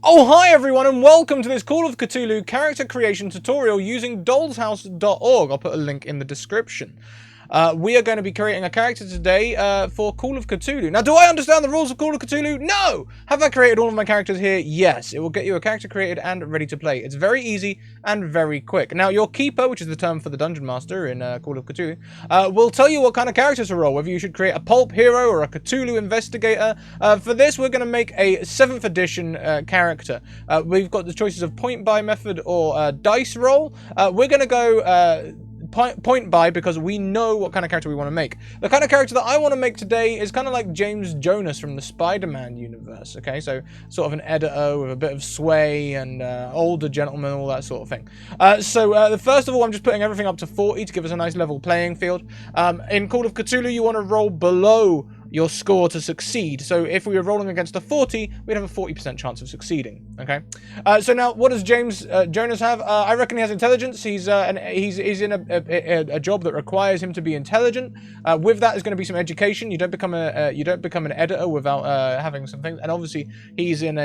Oh, hi everyone, and welcome to this Call of Cthulhu character creation tutorial using dollshouse.org. I'll put a link in the description. We are going to be creating a character today for Call of Cthulhu. Now, do I understand the rules of Call of Cthulhu? No! Have I created all of my characters here? Yes. It will get you a character created and ready to play. It's very easy and very quick. Now, your keeper, which is the term for the dungeon master in Call of Cthulhu, will tell you what kind of characters to roll, whether you should create a pulp hero or a Cthulhu investigator. For this, we're going to make a 7th edition character. We've got the choices of point buy method or dice roll. We're going to go point by because we know what kind of character we want to make. The kind of character that I want to make today is kind of like James Jonas from the Spider-Man universe, okay? So sort of an editor with a bit of sway and older gentleman, all that sort of thing. First of all, I'm just putting everything up to 40 to give us a nice level playing field. In Call of Cthulhu, you want to roll below your score to succeed. So if we were rolling against a 40, we'd have a 40% chance of succeeding, okay? So now, what does James Jonas have? I reckon he has intelligence. He's in a job that requires him to be intelligent. With that, there's going to be some education. You don't become an editor without having some things. And obviously, he's one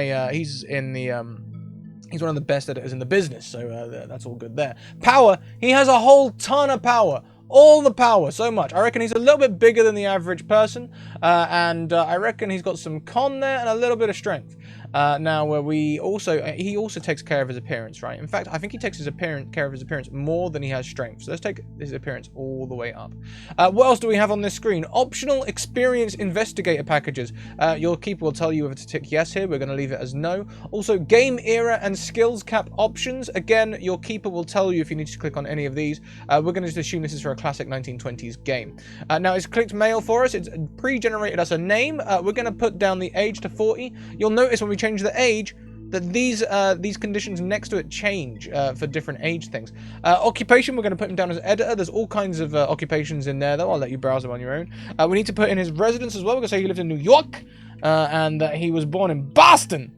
of the best editors in the business, so that's all good there. Power, he has a whole ton of power. All the power, so much. I reckon he's a little bit bigger than the average person, and I reckon he's got some con there and a little bit of strength. He also takes care of his appearance, right? In fact, I think he takes care of his appearance more than he has strength. So let's take his appearance all the way up. What else do we have on this screen? Optional experience investigator packages. Your keeper will tell you whether to tick yes here. We're going to leave it as no. Also, game era and skills cap options. Again, your keeper will tell you if you need to click on any of these. We're going to just assume this is for a classic 1920s game. Now, it's clicked male for us. It's pre-generated us a name. We're going to put down the age to 40. You'll notice when we change the age that these conditions next to it change for different age things. Occupation, we're going to put him down as editor. There's all kinds of occupations in there, though. I'll let you browse them on your own. We need to put in his residence as well. We're going to say he lives in New York and that he was born in Boston.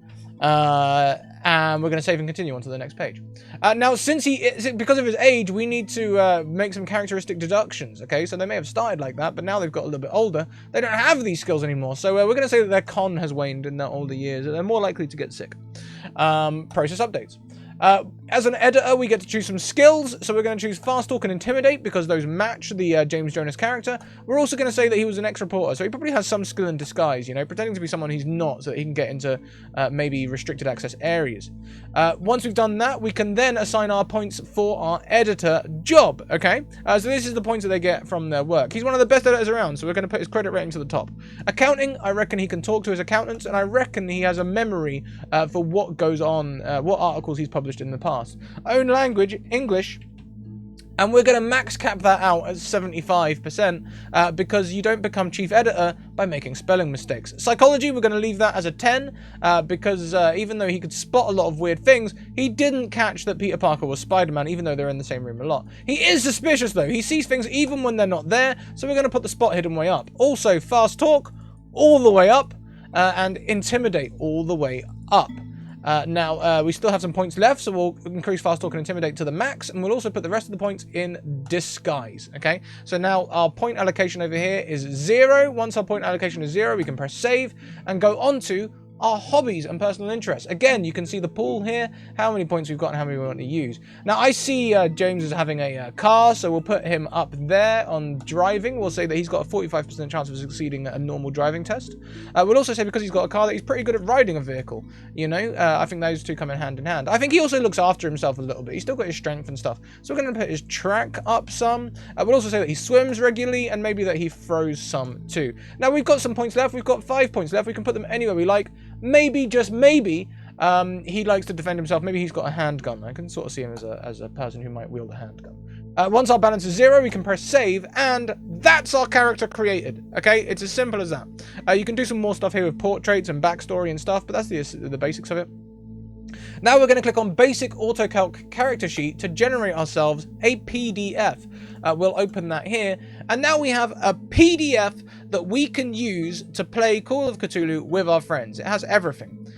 And we're going to save and continue on to the next page. Now, because of his age, we need to make some characteristic deductions, okay? So they may have started like that, but now they've got a little bit older. They don't have these skills anymore. So we're going to say that their con has waned in their older years, and they're more likely to get sick. Process updates. As an editor, we get to choose some skills. So we're going to choose Fast Talk and Intimidate because those match the James Jonas character. We're also going to say that he was an ex-reporter, so he probably has some skill in disguise, you know, pretending to be someone he's not so that he can get into maybe restricted access areas. Once we've done that, we can then assign our points for our editor job, okay? So this is the points that they get from their work. He's one of the best editors around, so we're going to put his credit rating to the top. Accounting, I reckon he can talk to his accountants, and I reckon he has a memory for what goes on, what articles he's published in the past. Own language, English, and we're going to max cap that out at 75% because you don't become chief editor by making spelling mistakes. Psychology, we're going to leave that as a 10 because even though he could spot a lot of weird things, he didn't catch that Peter Parker was Spider-Man, even though they're in the same room a lot. He is suspicious, though. He sees things even when they're not there, so we're going to put the spot hidden way up. Also, fast talk, all the way up, and intimidate all the way up. We still have some points left, so we'll increase Fast Talk and Intimidate to the max, and we'll also put the rest of the points in Disguise, okay? So now our point allocation over here is 0. Once our point allocation is 0, we can press Save and go on to our hobbies and personal interests. Again, you can see the pool here, how many points we've got and how many we want to use. Now, I see James is having a car, so we'll put him up there on driving. We'll say that he's got a 45% chance of succeeding at a normal driving test. We'll also say because he's got a car that he's pretty good at riding a vehicle. You know, I think those two come in hand in hand. I think he also looks after himself a little bit. He's still got his strength and stuff. So we're going to put his track up some. We'll also say that he swims regularly and maybe that he throws some too. Now, we've got some points left. We've got 5 points left. We can put them anywhere we like. Maybe, just maybe, he likes to defend himself. Maybe he's got a handgun. I can sort of see him as a person who might wield a handgun. Once our balance is 0, we can press save, and that's our character created. Okay, it's as simple as that. You can do some more stuff here with portraits and backstory and stuff, but that's the basics of it. Now we're going to click on Basic AutoCalc Character Sheet to generate ourselves a PDF. We'll open that here, and now we have a PDF that we can use to play Call of Cthulhu with our friends. It has everything.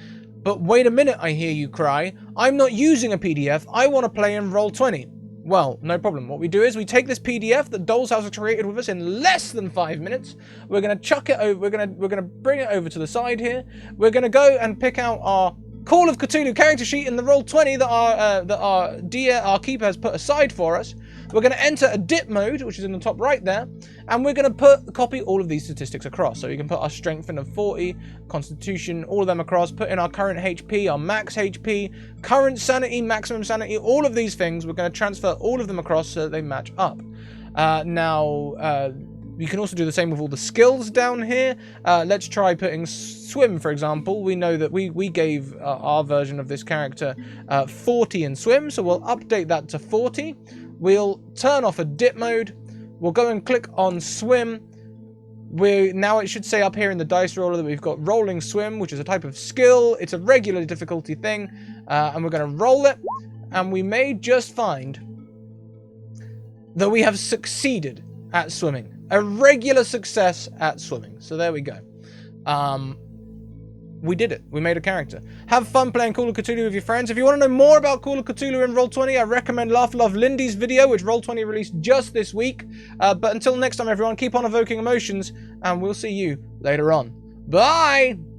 But wait a minute, I hear you cry. I'm not using a PDF. I want to play in Roll20. Well, no problem. What we do is we take this PDF that Doll's House has created with us in less than 5 minutes. We're going to chuck it over. We're going to bring it over to the side here. We're going to go and pick out our Call of Cthulhu character sheet in the Roll20 that our keeper has put aside for us. We're going to enter a dip mode, which is in the top right there, and we're going to copy all of these statistics across. So you can put our strength in of 40, constitution, all of them across, put in our current HP, our max HP, current sanity, maximum sanity, all of these things. We're going to transfer all of them across so that they match up. You can also do the same with all the skills down here. Let's try putting swim, for example. We know that we gave our version of this character 40 in swim, so we'll update that to 40. We'll turn off a dip mode. We'll go and click on swim. Now it should say up here in the dice roller that we've got rolling swim, which is a type of skill. It's a regular difficulty thing, and we're going to roll it. And we may just find that we have succeeded at swimming. A regular success at swimming. So there we go. We did it. We made a character. Have fun playing Call of Cthulhu with your friends. If you want to know more about Call of Cthulhu in Roll20, I recommend Laugh Love Lindy's video, which Roll20 released just this week. But until next time, everyone, keep on evoking emotions, and we'll see you later on. Bye!